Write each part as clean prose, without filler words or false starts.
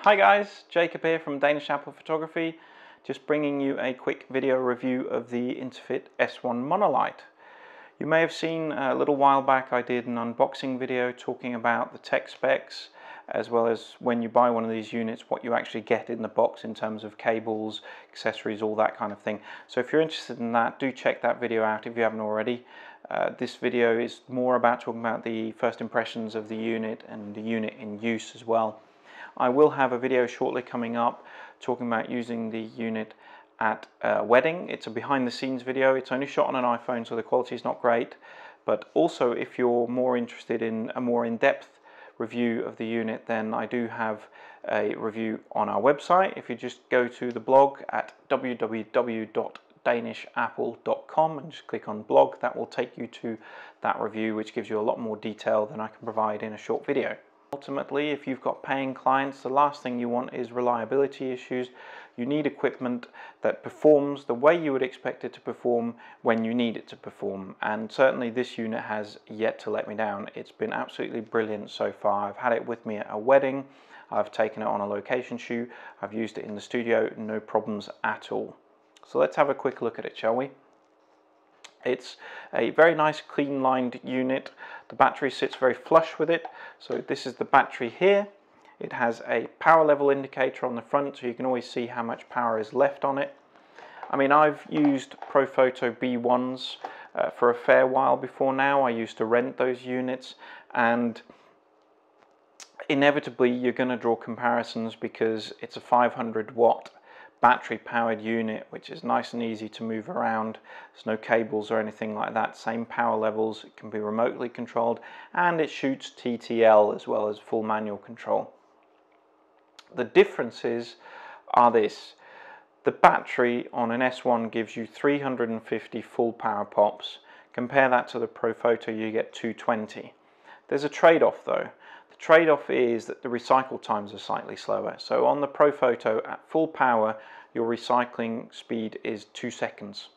Hi guys, Jacob here from Danish Apple Photography, just bringing you a quick video review of the Interfit S1 monolight. You may have seen a little while back I did an unboxing video talking about the tech specs, as well as when you buy one of these units what you actually get in the box in terms of cables, accessories, all that kind of thing. So if you're interested in that, do check that video out if you haven't already. This video is more about talking about the first impressions of the unit and the unit in use as well. I will have a video shortly coming up talking about using the unit at a wedding. It's a behind the scenes video. It's only shot on an iPhone, so the quality is not great. But also, if you're more interested in a more in-depth review of the unit, then I do have a review on our website. If you just go to the blog at www.danishapple.com and just click on blog, that will take you to that review, which gives you a lot more detail than I can provide in a short video. Ultimately, if you've got paying clients, the last thing you want is reliability issues. You need equipment that performs the way you would expect it to perform when you need it to perform. And certainly this unit has yet to let me down. It's been absolutely brilliant so far. I've had it with me at a wedding. I've taken it on a location shoot. I've used it in the studio, no problems at all. So let's have a quick look at it, shall we? It's a very nice clean lined unit. The battery sits very flush with it. So this is the battery here. It has a power level indicator on the front, so you can always see how much power is left on it. I mean, I've used Profoto B1s for a fair while before now. I used to rent those units, and inevitably you're going to draw comparisons because it's a 500 watt battery powered unit, which is nice and easy to move around. There's no cables or anything like that. Same power levels. It can be remotely controlled, and it shoots TTL as well as full manual control. The differences are this: the battery on an S1 gives you 350 full power pops. Compare that to the Profoto, you get 220. There's a trade-off though. The trade-off is that the recycle times are slightly slower. So on the Profoto at full power, your recycling speed is 2 seconds.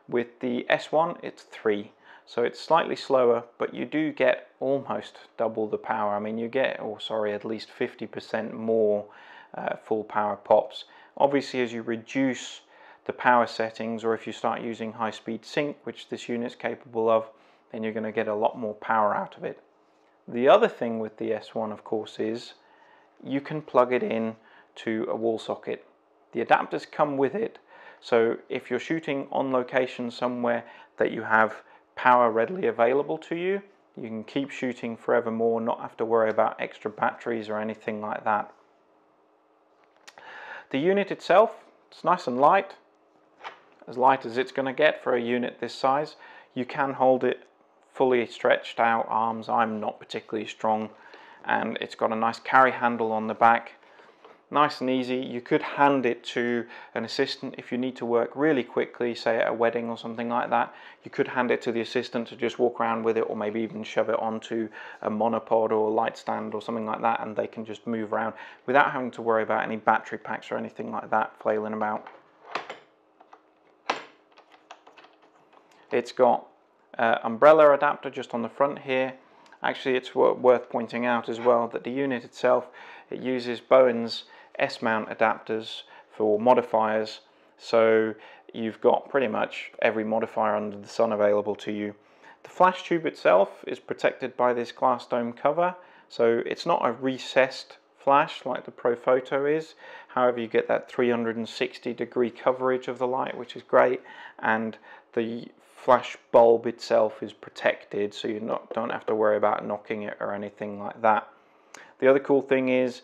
With the S1, it's 3. So it's slightly slower, but you do get almost double the power. I mean, you get, at least 50% more full power pops. Obviously, as you reduce the power settings, or if you start using high-speed sync, which this unit's capable of, then you're going to get a lot more power out of it. The other thing with the S1, of course, is you can plug it in to a wall socket. The adapters come with it, so if you're shooting on location somewhere that you have power readily available to you, you can keep shooting forevermore, not have to worry about extra batteries or anything like that. The unit itself, it's nice and light as it's going to get for a unit this size. You can hold it fully stretched out arms. I'm not particularly strong, and it's got a nice carry handle on the back. Nice and easy. You could hand it to an assistant if you need to work really quickly, say at a wedding or something like that. You could hand it to the assistant to just walk around with it, or maybe even shove it onto a monopod or a light stand or something like that, and they can just move around without having to worry about any battery packs or anything like that flailing about. It's got umbrella adapter just on the front here. Actually, it's worth pointing out as well that the unit itself, it uses Bowen's S-mount adapters for modifiers, so you've got pretty much every modifier under the sun available to you. The flash tube itself is protected by this glass dome cover, so it's not a recessed flash like the Profoto is. However, you get that 360-degree coverage of the light, which is great, and the flash bulb itself is protected, so you don't have to worry about knocking it or anything like that. The other cool thing is,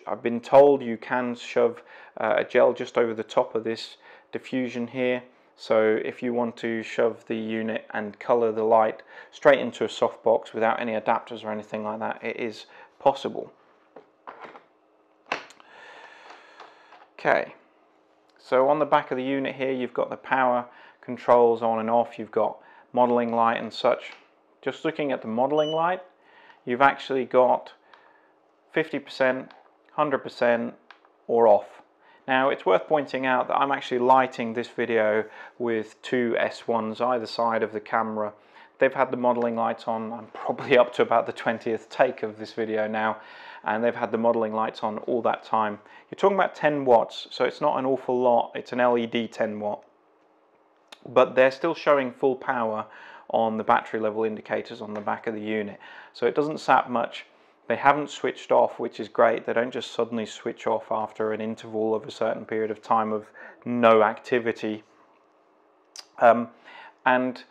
I've been told you can shove a gel just over the top of this diffusion here. So if you want to shove the unit and color the light straight into a softbox without any adapters or anything like that, it is possible. Okay, so on the back of the unit here, you've got the power controls on and off. You've got modeling light and such. Just looking at the modeling light, you've actually got 50%, 100% or off. Now, it's worth pointing out that I'm actually lighting this video with two S1s either side of the camera. They've had the modeling lights on. I'm probably up to about the 20th take of this video now, and they've had the modeling lights on all that time. You're talking about 10 watts, so it's not an awful lot. It's an LED 10 watt, but they're still showing full power on the battery level indicators on the back of the unit, so it doesn't sap much. They haven't switched off, which is great. They don't just suddenly switch off after an interval of a certain period of time of no activity. And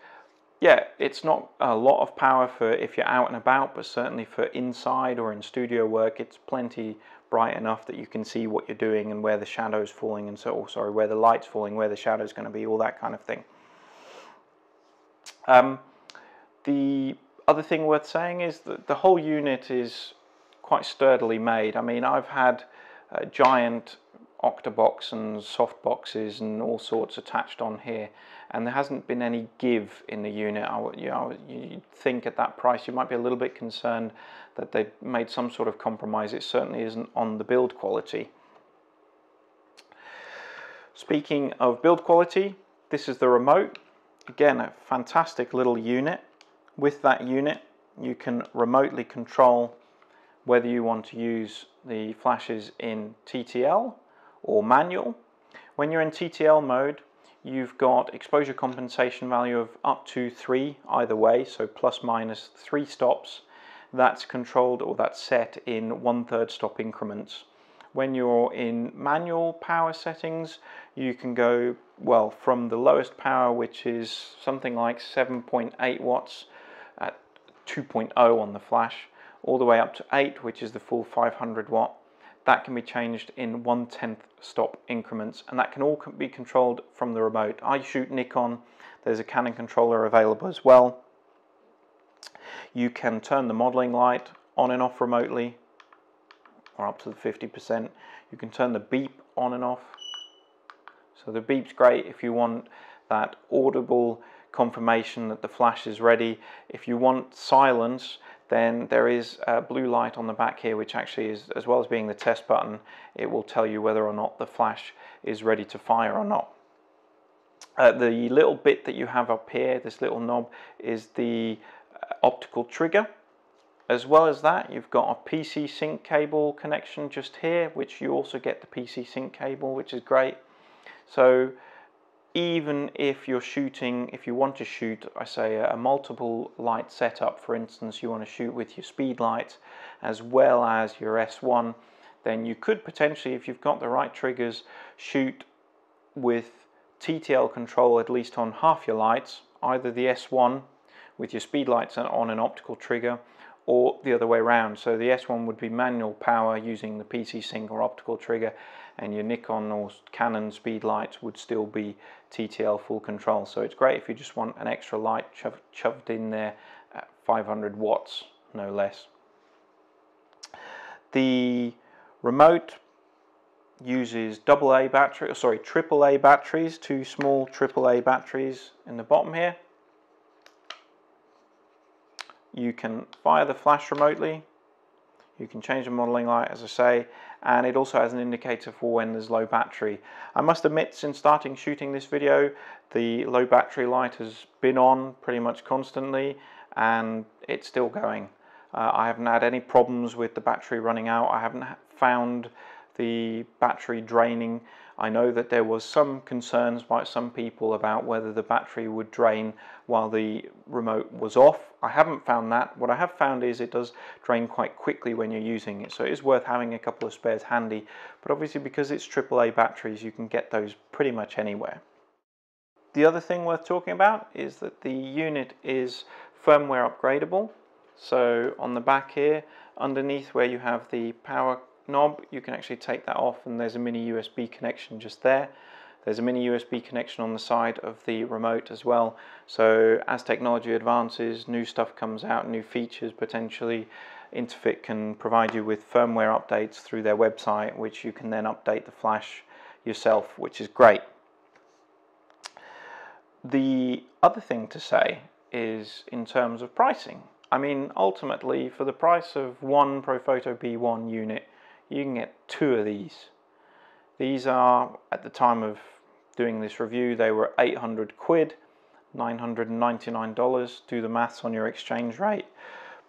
yeah, it's not a lot of power for if you're out and about, but certainly for inside or in studio work, it's plenty bright enough that you can see what you're doing and where the shadow's falling, and so, sorry, where the light's falling, where the shadow's going to be, all that kind of thing. The other thing worth saying is that the whole unit is quite sturdily made. I mean, I've had giant octabox and soft boxes and all sorts attached on here, and there hasn't been any give in the unit. You'd think at that price you might be a little bit concerned that they made some sort of compromise. It certainly isn't on the build quality. Speaking of build quality, this is the remote. Again, a fantastic little unit. With that unit, you can remotely control whether you want to use the flashes in TTL or manual. When you're in TTL mode, you've got exposure compensation value of up to 3 either way, so plus minus 3 stops. That's controlled, or that's set in 1/3 stop increments. When you're in manual power settings, you can go, well, from the lowest power, which is something like 7.8 watts at 2.0 on the flash, all the way up to 8, which is the full 500 watt. That can be changed in 1/10 stop increments, and that can all be controlled from the remote. I shoot Nikon. There's a Canon controller available as well. You can turn the modeling light on and off remotely, or up to the 50%. You can turn the beep on and off. So the beep's great if you want that audible confirmation that the flash is ready. If you want silence, then there is a blue light on the back here, which actually is, as well as being the test button, it will tell you whether or not the flash is ready to fire or not. The little bit that you have up here, this little knob, is the optical trigger. As well as that, you've got a PC sync cable connection just here, which you also get the PC sync cable, which is great. So even if you're shooting, if you want to shoot, I say, a multiple light setup, for instance, you want to shoot with your speed light as well as your S1, then you could potentially, if you've got the right triggers, shoot with TTL control at least on half your lights, either the S1 with your speed lights on an optical trigger, or the other way around. So the S1 would be manual power using the PC sync or optical trigger, and your Nikon or Canon speed lights would still be TTL full control. So it's great if you just want an extra light shoved in there at 500 watts, no less. The remote uses AAA batteries, 2 small AAA batteries in the bottom here. You can fire the flash remotely, you can change the modeling light, as I say, and it also has an indicator for when there's low battery. I must admit, since starting shooting this video, the low battery light has been on pretty much constantly, and it's still going. I haven't had any problems with the battery running out. I haven't found the battery draining. I know that there was some concerns by some people about whether the battery would drain while the remote was off. I haven't found that. What I have found is it does drain quite quickly when you're using it, so it is worth having a couple of spares handy, but obviously because it's AAA batteries, you can get those pretty much anywhere. The other thing worth talking about is that the unit is firmware upgradable. So on the back here, underneath where you have the power knob, you can actually take that off, and there's a mini USB connection just there. There's a mini USB connection on the side of the remote as well. So as technology advances, new stuff comes out, new features potentially, Interfit can provide you with firmware updates through their website, which you can then update the flash yourself, which is great. The other thing to say is in terms of pricing. I mean, ultimately, for the price of one Profoto B1 unit, you can get 2 of these. These are, at the time of doing this review, they were 800 quid, $999. Do the maths on your exchange rate.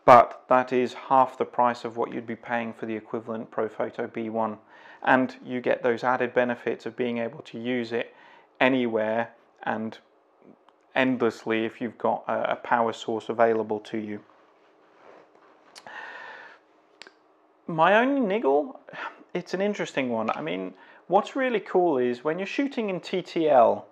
but that is half the price of what you'd be paying for the equivalent Profoto B1, and you get those added benefits of being able to use it anywhere and endlessly if you've got a power source available to you. My only niggle, it's an interesting one. I mean, what's really cool is when you're shooting in TTL,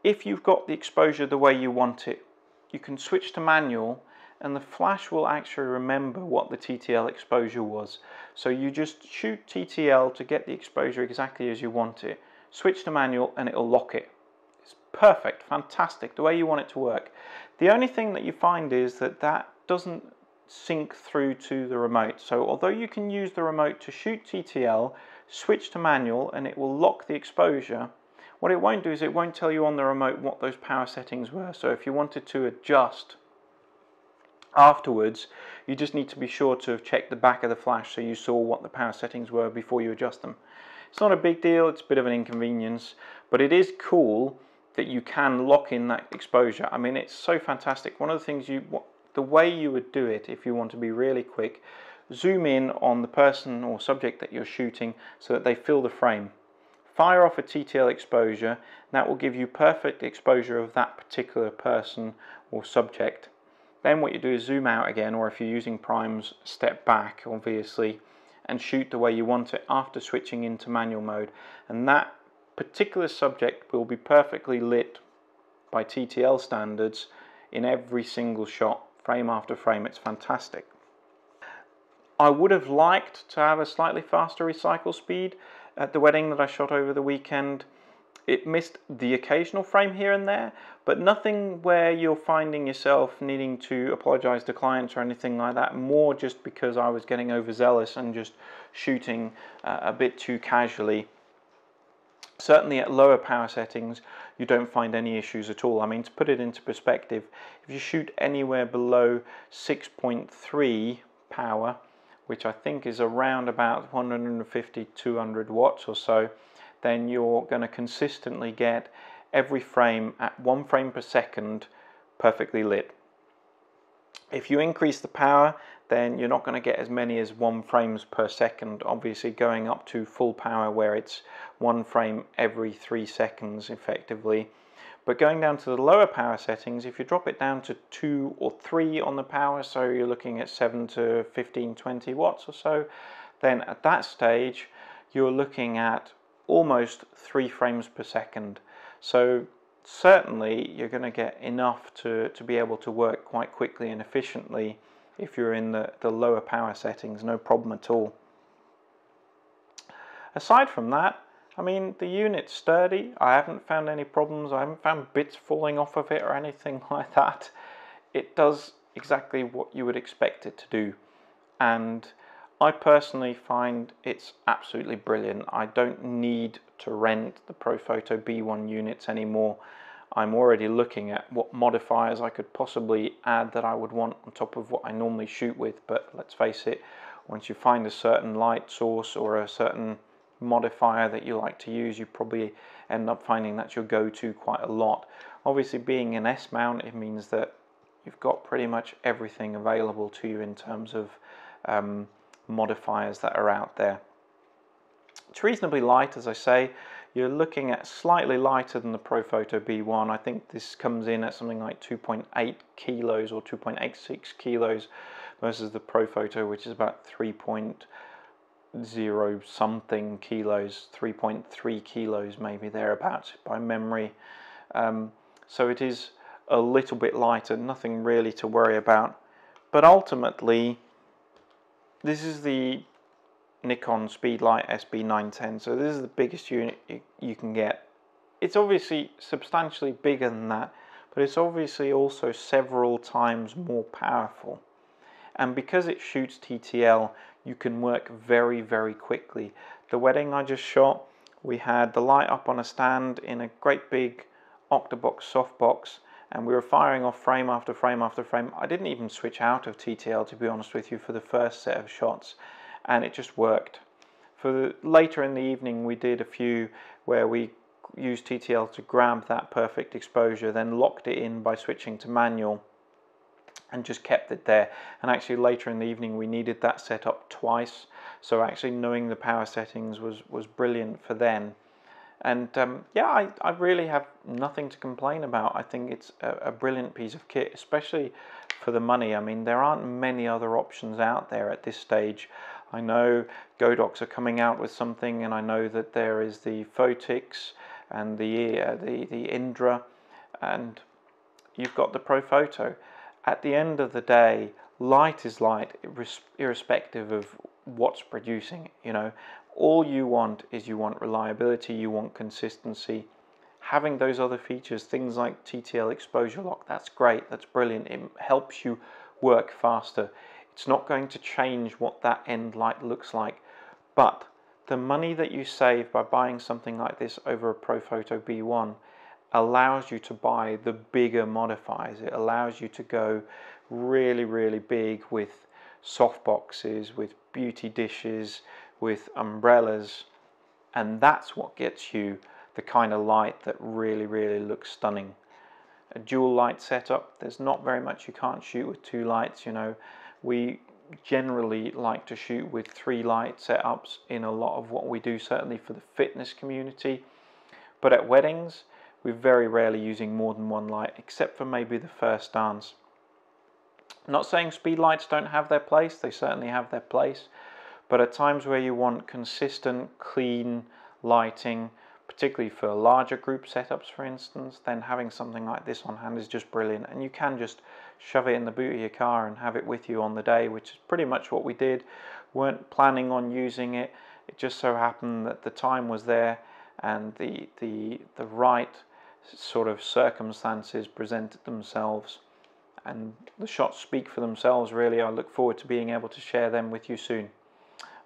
if you've got the exposure the way you want it, you can switch to manual and the flash will actually remember what the TTL exposure was. So you just shoot TTL to get the exposure exactly as you want it, switch to manual and it'll lock it. It's perfect, fantastic, the way you want it to work. The only thing that you find is that that doesn't sync through to the remote. So although you can use the remote to shoot TTL, switch to manual and it will lock the exposure, what it won't do is it won't tell you on the remote what those power settings were. So if you wanted to adjust afterwards, you just need to be sure to have checked the back of the flash so you saw what the power settings were before you adjust them. It's not a big deal, it's a bit of an inconvenience, but it is cool that you can lock in that exposure. I mean, it's so fantastic. One of the things the way you would do it if you want to be really quick, zoom in on the person or subject that you're shooting so that they fill the frame. Fire off a TTL exposure, and that will give you perfect exposure of that particular person or subject. Then what you do is zoom out again, or if you're using primes, step back obviously, and shoot the way you want it after switching into manual mode. And that particular subject will be perfectly lit by TTL standards in every single shot, frame after frame. It's fantastic. I would have liked to have a slightly faster recycle speed. At the wedding that I shot over the weekend, it missed the occasional frame here and there, but nothing where you're finding yourself needing to apologize to clients or anything like that, more just because I was getting overzealous and just shooting a bit too casually. Certainly at lower power settings, you don't find any issues at all. I mean, to put it into perspective, if you shoot anywhere below 6.3 power, which I think is around about 150, 200 watts or so, then you're going to consistently get every frame at 1 frame per second perfectly lit. If you increase the power, then you're not going to get as many as 1 frames per second, obviously going up to full power where it's 1 frame every 3 seconds effectively. But going down to the lower power settings, if you drop it down to 2 or 3 on the power, so you're looking at 7 to 15, 20 watts or so, then at that stage you're looking at almost 3 frames per second. So certainly you're going to get enough to be able to work quite quickly and efficiently if you're in the lower power settings, no problem at all. Aside from that, I mean, the unit's sturdy. I haven't found any problems. I haven't found bits falling off of it or anything like that. It does exactly what you would expect it to do. And I personally find it's absolutely brilliant. I don't need to rent the Profoto B1 units anymore. I'm already looking at what modifiers I could possibly add that I would want on top of what I normally shoot with. But let's face it, once you find a certain light source or a certain modifier that you like to use, you probably end up finding that's your go-to quite a lot. Obviously, being an S mount, it means that you've got pretty much everything available to you in terms of modifiers that are out there. It's reasonably light, as I say. You're looking at slightly lighter than the Profoto B1. I think this comes in at something like 2.8 kilos or 2.86 kilos versus the Profoto, which is about 3.0 something kilos, 3.3 kilos maybe thereabouts by memory. So it is a little bit lighter, nothing really to worry about. But ultimately, this is the Nikon Speedlight SB910, so this is the biggest unit you can get. It's obviously substantially bigger than that, but it's obviously also several times more powerful. And because it shoots TTL, you can work very, very quickly. The wedding I just shot, we had the light up on a stand in a great big octabox softbox, and we were firing off frame after frame after frame. I didn't even switch out of TTL, to be honest with you, for the first set of shots, and it just worked. Later in the evening, we did a few where we used TTL to grab that perfect exposure, then locked it in by switching to manual. and just kept it there. And actually later in the evening we needed that set up twice, so actually knowing the power settings was brilliant for then. And yeah, I really have nothing to complain about. I think it's a brilliant piece of kit, especially for the money. I mean, there aren't many other options out there at this stage. I know Godox are coming out with something, and I know that there is the Photix and the Indra, and you've got the Profoto. At the end of the day, light is light, irrespective of what's producing it, you know. All you want is you want reliability, you want consistency. Having those other features, things like TTL exposure lock, that's great, that's brilliant. It helps you work faster. It's not going to change what that end light looks like, but the money that you save by buying something like this over a Profoto B1 allows you to buy the bigger modifiers. It allows you to go really, really big with softboxes, with beauty dishes, with umbrellas, and that's what gets you the kind of light that really, really looks stunning. A dual light setup, there's not very much you can't shoot with 2 lights, you know. We generally like to shoot with 3 light setups in a lot of what we do, certainly for the fitness community. But at weddings, we're very rarely using more than 1 light, except for maybe the first dance. I'm not saying speed lights don't have their place, they certainly have their place, but at times where you want consistent, clean lighting, particularly for larger group setups for instance, then having something like this on hand is just brilliant. And you can just shove it in the boot of your car and have it with you on the day, which is pretty much what we did. Weren't planning on using it, it just so happened that the time was there and the right sort of circumstances presented themselves, and the shots speak for themselves really. I look forward to being able to share them with you soon.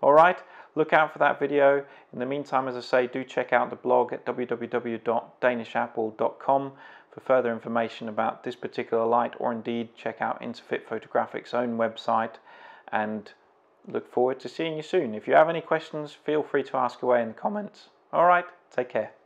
Alright, look out for that video. In the meantime, as I say, do check out the blog at www.danishapple.com for further information about this particular light, or indeed check out Interfit Photographic's own website, and look forward to seeing you soon. If you have any questions, feel free to ask away in the comments. Alright, take care.